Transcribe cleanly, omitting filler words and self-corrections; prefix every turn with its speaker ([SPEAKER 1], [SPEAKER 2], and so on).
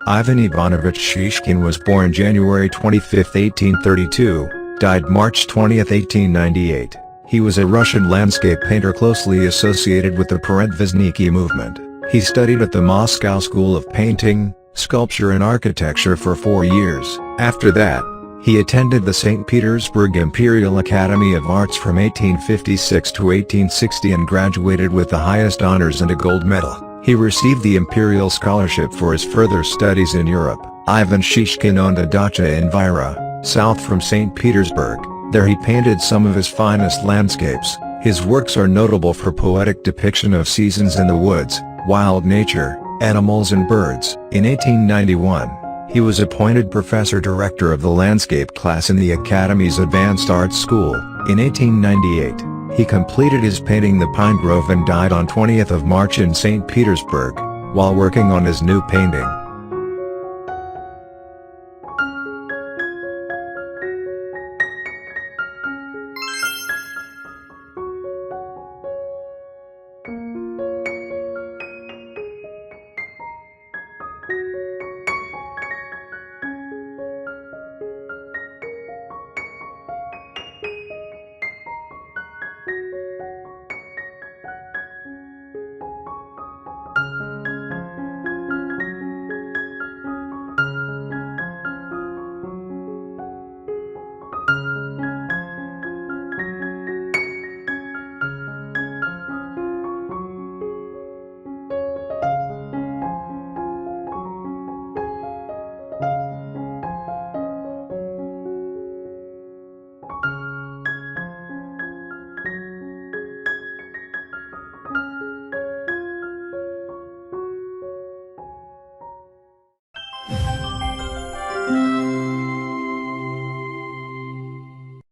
[SPEAKER 1] Ivan Ivanovich Shishkin was born January 25, 1832, died March 20, 1898. He was a Russian landscape painter closely associated with the Peredvizhniki movement. He studied at the Moscow School of Painting, Sculpture and Architecture for 4 years. After that, he attended the St. Petersburg Imperial Academy of Arts from 1856 to 1860 and graduated with the highest honors and a gold medal. He received the Imperial scholarship for his further studies in Europe. Ivan Shishkin owned a dacha in Vyra, south from St. Petersburg. There he painted some of his finest landscapes. His works are notable for poetic depiction of seasons in the woods, wild nature, animals and birds. In 1891, he was appointed professor director of the landscape class in the Academy's Advanced Arts School. In 1898, he completed his painting The Pine Grove and died on 20th of March in St. Petersburg, while working on his new painting.